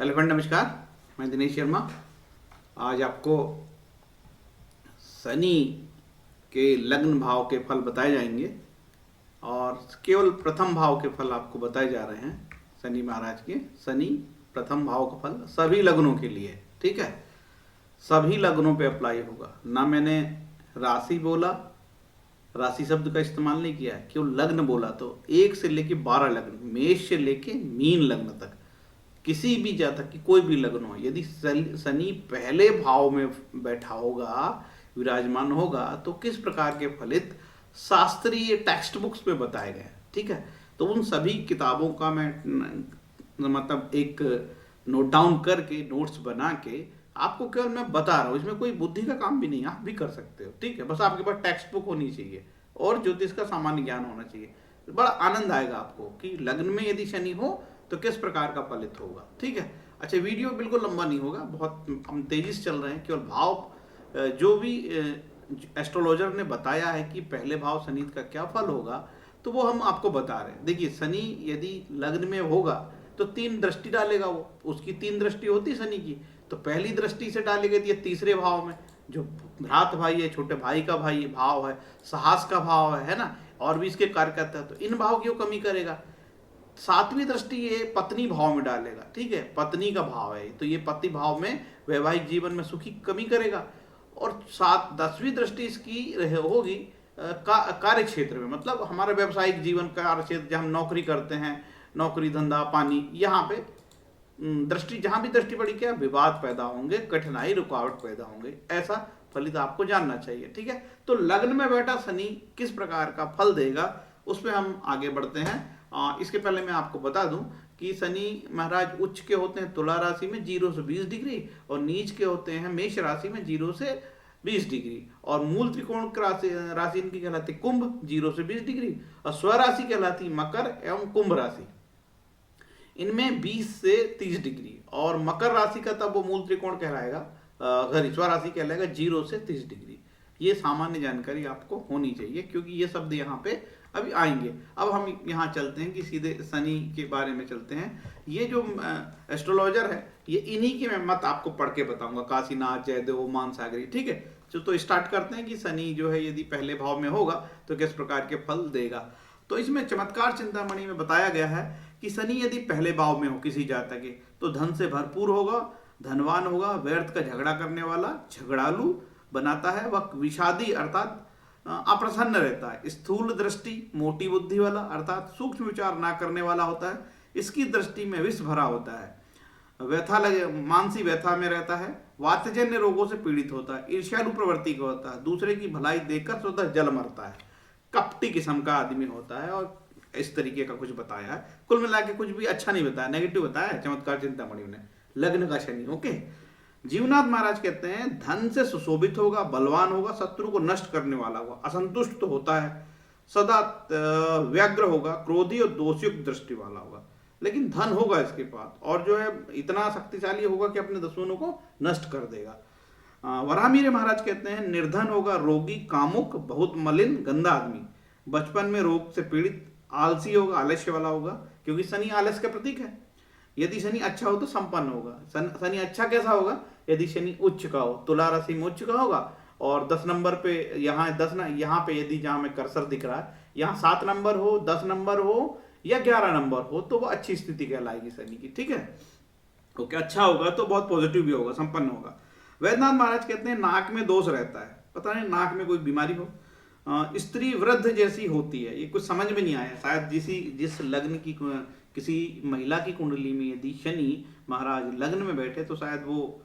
Hello friend, नमस्कार। मैं दिनेश शर्मा। आज आपको शनि के लग्न भाव के फल बताए जाएंगे और केवल प्रथम भाव के फल आपको बताए जा रहे हैं। शनि महाराज के शनि प्रथम भाव का फल सभी लग्नों के लिए, ठीक है, सभी लग्नों पे अप्लाई होगा। ना मैंने राशि बोला, राशि शब्द का इस्तेमाल नहीं किया है, केवल लग्न बोला। तो 1 से लेके 12 लग्न, मेष से लेके मीन लग्न तक, किसी भी जातक की कोई भी लग्न हो, यदि शनि पहले भाव में बैठा होगा, विराजमान होगा, तो किस प्रकार के फलित शास्त्रीय टेक्स्ट बुक्स में बताए गए, ठीक है। तो उन सभी किताबों का मैं मतलब एक नोट डाउन करके, नोट्स बना के आपको केवल मैं बता रहा हूँ। इसमें कोई बुद्धि का काम भी नहीं, आप भी कर सकते हो, ठीक है। बस आपके पास टेक्स्ट बुक होनी चाहिए और ज्योतिष का सामान्य ज्ञान होना चाहिए। बड़ा आनंद आएगा आपको कि लग्न में यदि शनि हो तो किस प्रकार का फलित होगा, ठीक है। अच्छा, वीडियो बिल्कुल लंबा नहीं होगा, बहुत हम तेजी से चल रहे हैं। केवल भाव जो भी एस्ट्रोलॉजर ने बताया है कि पहले भाव शनि का क्या फल होगा, तो वो हम आपको बता रहे हैं। देखिए, शनि यदि लग्न में होगा तो 3 दृष्टि डालेगा, वो उसकी 3 दृष्टि होती शनि की। तो पहली दृष्टि से डालेगा ये तीसरे भाव में, जो भ्रात भाई है, छोटे भाई का भाई भाव है, साहस का भाव है ना, और भी इसके कार्य करता है। तो इन भाव की वो कमी करेगा। 7वीं दृष्टि ये पत्नी भाव में डालेगा, ठीक है, पत्नी का भाव है, तो ये पति भाव में वैवाहिक जीवन में सुखी कमी करेगा। और 10वीं दृष्टि इसकी होगी कार्य क्षेत्र में, मतलब हमारा व्यवसायिक जीवन, कार्य क्षेत्र जहाँ हम नौकरी करते हैं, नौकरी धंधा पानी, यहाँ पे दृष्टि, जहाँ भी दृष्टि पड़ी, क्या विवाद पैदा होंगे, कठिनाई रुकावट पैदा होंगे, ऐसा फलित आपको जानना चाहिए, ठीक है। तो लग्न में बैठा शनि किस प्रकार का फल देगा, उस पर हम आगे बढ़ते हैं। इसके पहले मैं आपको बता दूं कि शनि महाराज उच्च के होते हैं तुला राशि में 0 से 20 डिग्री, और नीच के होते हैं मेष राशि में 0 से 20 डिग्री, और मूल त्रिकोण राशि इनकी कहलाती कुंभ 0 से 20 डिग्री, और स्वराशि कहलाती मकर एवं कुंभ राशि, इनमें 20 से 30 डिग्री। और मकर राशि का तब वो मूल त्रिकोण कहलाएगा, स्वराशि कहलाएगा 0 से 30 डिग्री। ये सामान्य जानकारी आपको होनी चाहिए, क्योंकि ये शब्द यहाँ पे अभी आएंगे। अब हम यहाँ चलते हैं कि सीधे शनि के बारे में चलते हैं। ये जो एस्ट्रोलॉजर है, ये इन्हीं के मैं मत आपको पढ़ के बताऊंगा, काशीनाथ, जयदेव, मानसागरी, ठीक है। तो स्टार्ट करते हैं कि शनि जो है यदि पहले भाव में होगा तो किस प्रकार के फल देगा। तो इसमें चमत्कार चिंतामणि में बताया गया है कि शनि यदि पहले भाव में हो किसी जातक के, तो धन से भरपूर होगा, धनवान होगा, व्यर्थ का झगड़ा करने वाला, झगड़ालू बनाता है, वह विषादी अर्थात अप्रसन्न रहता है, स्थूल दृष्टि, मोटी बुद्धि वाला अर्थात सूक्ष्म विचार ना करने वाला होता है, इसकी दृष्टि में विष भरा होता है, व्यथा लगे, मानसिक व्यथा में रहता है, वातजन्य रोगों से पीड़ित होता है, ईर्ष्यालु प्रवृत्ति का होता है, दूसरे की भलाई देखकर स्वतः जल मरता है, कपटी किस्म का आदमी होता है, और इस तरीके का कुछ बताया है। कुल मिला के कुछ भी अच्छा नहीं बताया, नेगेटिव बताया है चमत्कार चिंतामणि ने। लग्न का शनि, ओके। जीवनाथ महाराज कहते हैं धन से सुशोभित होगा, बलवान होगा, शत्रु को नष्ट करने वाला होगा, असंतुष्ट तो होता है, सदा व्यग्र होगा, क्रोधी और दोषयुक्त दृष्टि वाला होगा, लेकिन धन होगा इसके पास, और जो है इतना शक्तिशाली होगा कि अपने दुश्मनों को नष्ट कर देगा। वराहमिहिर महाराज कहते हैं निर्धन होगा, रोगी, कामुक, बहुत मलिन, गंदा आदमी, बचपन में रोग से पीड़ित, आलसी होगा, आलस्य वाला होगा, क्योंकि शनि आलस्य का प्रतीक है। यदि शनि अच्छा हो तो संपन्न होगा। शनि अच्छा कैसा होगा, यदि शनि उच्च का हो, तुला राशि में उच्च का होगा, और 10 नंबर पे यहाँ यहाँ पे यदि जहाँ में कर्सर दिख रहा है, यहाँ 7 नंबर हो, 10 नंबर हो या 11 नंबर हो, तो वो अच्छी स्थिति कहलाएगी शनि की, ठीक है। ओके, अच्छा होगा तो बहुत पॉजिटिव भी होगा, संपन्न होगा। वैद्यनाथ महाराज कहते हैं नाक में दोष रहता है, पता नहीं नाक में कोई बीमारी हो, स्त्री वृद्ध जैसी होती है। ये कुछ समझ में नहीं आया, शायद जिस लग्न की किसी महिला की कुंडली में यदि शनि महाराज लग्न में बैठे तो शायद वो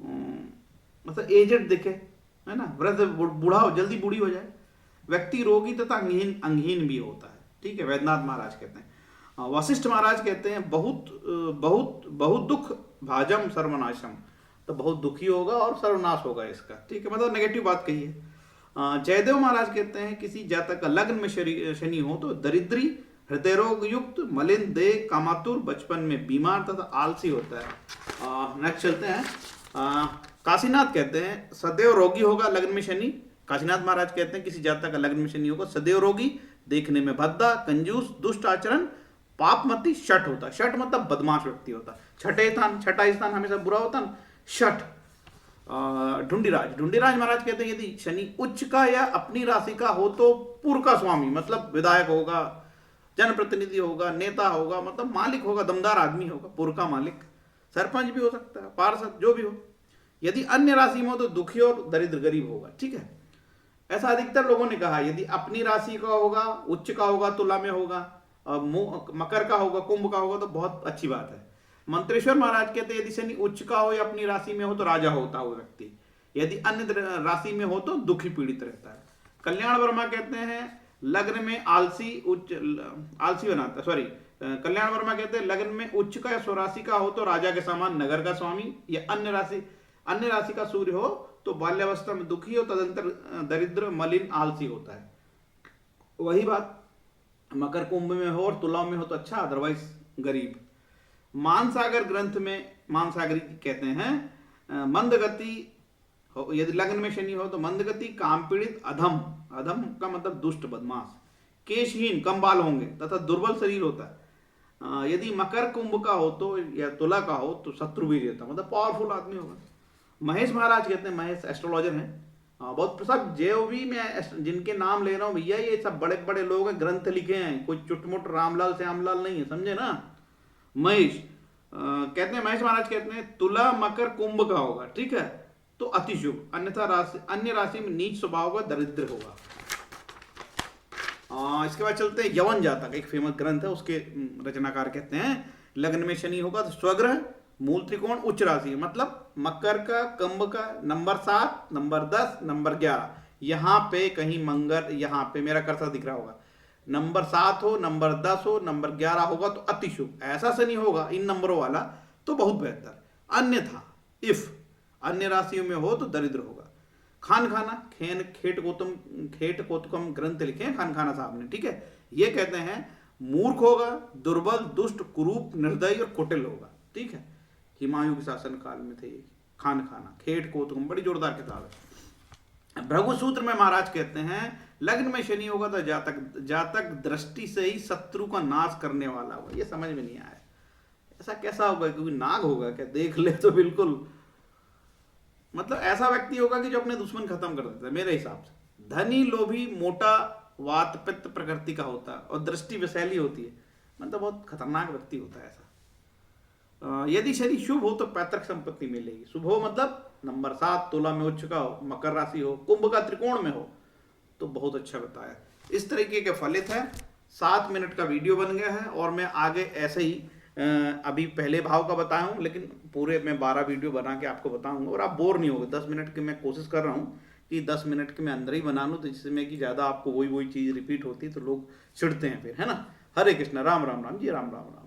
मतलब एजेड दिखे, है ना, वृद्ध, बूढ़ा हो, जल्दी बूढ़ी हो जाए। व्यक्ति रोगी तथा अंगहीन भी होता है, ठीक है, वैद्यनाथ महाराज कहते हैं। वशिष्ठ महाराज कहते हैं बहुत दुख भाजम सर्वनाशम, तो बहुत दुखी होगा और सर्वनाश होगा इसका, ठीक है, मतलब नेगेटिव बात कही है। जयदेव महाराज कहते हैं किसी जातक का लग्न में शनि हो तो दरिद्री, हृदय रोग युक्त, मलिन देह, कामातुर, बचपन में बीमार तथा आलसी होता है। नेक्स्ट चलते हैं। काशीनाथ कहते हैं सदैव रोगी होगा लग्न में शनि। काशीनाथ महाराज कहते हैं किसी जातक का लग्न में शनि होगा सदैव रोगी, देखने में भद्दा, कंजूस, दुष्ट आचरण, पापमती शठ होता है, शठ मतलब बदमाश व्यक्ति होता है, छठा स्थान हमेशा बुरा होता है। शठ ढूंढीराज, ढूंढीराज महाराज कहते हैं यदि शनि उच्च का या अपनी राशि का हो तो पुर का स्वामी, मतलब विधायक होगा, जनप्रतिनिधि होगा, नेता होगा, मतलब मालिक होगा, दमदार आदमी होगा, पुर का मालिक, सरपंच भी हो सकता है, पार्षद, जो भी हो। यदि अन्य राशि में हो तो दुखी और दरिद्र गरीब होगा, ठीक है। ऐसा अधिकतर लोगों ने कहा। यदि अपनी राशि का होगा, उच्च का होगा, तुला में होगा, मकर का होगा, कुंभ का होगा तो बहुत अच्छी बात है। मंत्रेश्वर महाराज कहते हैं यदि शनि उच्च का हो या अपनी राशि में हो तो राजा होता है व्यक्ति, यदि अन्य राशि में हो तो दुखी पीड़ित रहता है। कल्याण वर्मा कहते हैं लग्न में आलसी बनाता है, सॉरी, कल्याण वर्मा कहते हैं लग्न में उच्च का या स्वराशि का हो तो राजा के समान नगर का स्वामी, या अन्य राशि का सूर्य हो तो बाल्यावस्था में दुखी हो, तदंतर दरिद्र मलिन आलसी होता है। वही बात मकर कुंभ में हो और तुला में हो तो अच्छा, अदरवाइज गरीब। मानसागर ग्रंथ में मानसागरी कहते हैं मंद गति हो, यदि लग्न में शनि हो तो मंद गति, काम पीड़ित, अधम, अधम का मतलब दुष्ट बदमाश, केशहीन, कम बाल होंगे तथा दुर्बल शरीर होता है। यदि मकर कुंभ का हो तो या तुला का हो तो शत्रु भी रहता, मतलब पावरफुल आदमी होगा। महेश महाराज कहते हैं, महेश एस्ट्रोलॉजर हैं, बहुत सब जो भी मैं जिनके नाम ले रहा हूँ भैया ये सब बड़े बड़े लोग हैं, ग्रंथ लिखे हैं, कोई चुटमुट रामलाल श्यामलाल नहीं है, समझे ना। महेश कहते हैं, महेश महाराज कहते हैं तुला मकर कुंभ का होगा, ठीक है, तो अति शुभ, अन्यथा अन्य राशि में नीच स्वभाव का, दरिद्र होगा। इसके बाद चलते हैं यवन जातक, एक फेमस ग्रंथ है, उसके रचनाकार कहते हैं लग्न में शनि होगा तो स्वग्रह, मूल त्रिकोण, उच्च राशि, मतलब मकर का, कुंभ का, नंबर 7, नंबर 10, नंबर 11, यहां पे कहीं मंगल, यहां पे मेरा कर्सर दिख रहा होगा, नंबर 7 हो, नंबर 10 हो, नंबर 11 होगा तो अति शुभ, ऐसा शनि होगा इन नंबरों वाला तो बहुत बेहतर। अन्यथा इफ अन्य राशियों में हो तो दरिद्र होगा। खान खाना, खेट कोतकम ग्रंथ लिखे हैं खान खाना साहब ने, ठीक है। ये कहते हैं मूर्ख होगा, दुर्बल, दुष्ट, कुरूप, निर्दयी और कुटिल होगा, ठीक है। हिमायू के शासन काल में थे। खान खाना, खेट कोतकम, बड़ी जोरदार किताब है। भृगु सूत्र में महाराज कहते हैं लग्न में शनि होगा तो जातक दृष्टि से ही शत्रु का नाश करने वाला होगा। ये समझ में नहीं आया, ऐसा कैसा होगा, क्योंकि नाग होगा क्या, देख ले तो बिल्कुल, मतलब ऐसा व्यक्ति होगा कि जो अपने दुश्मन खत्म कर देता है मेरे हिसाब से। धनी, लोभी, मोटा, वात पित्त प्रकृति का होता है और दृष्टि विषैली होती है, मतलब बहुत खतरनाक व्यक्ति होता है ऐसा। यदि शनि शुभ हो तो पैतृक संपत्ति मिलेगी। शुभ हो मतलब नंबर 7 तुला में उच्च का हो, मकर राशि हो, कुंभ का त्रिकोण में हो तो बहुत अच्छा बताया। इस तरीके के फलित है। 7 मिनट का वीडियो बन गया है और मैं आगे ऐसे ही अभी पहले भाव का बताया हूँ, लेकिन पूरे मैं 12 वीडियो बना के आपको बताऊंगा और आप बोर नहीं होगे। 10 मिनट की मैं कोशिश कर रहा हूँ कि 10 मिनट के मैं अंदर ही बना लूँ, तो जिसमें कि ज़्यादा आपको वही चीज़ रिपीट होती है तो लोग चिढ़ते हैं फिर, है ना। हरे कृष्ण, राम राम राम जी, राम राम राम।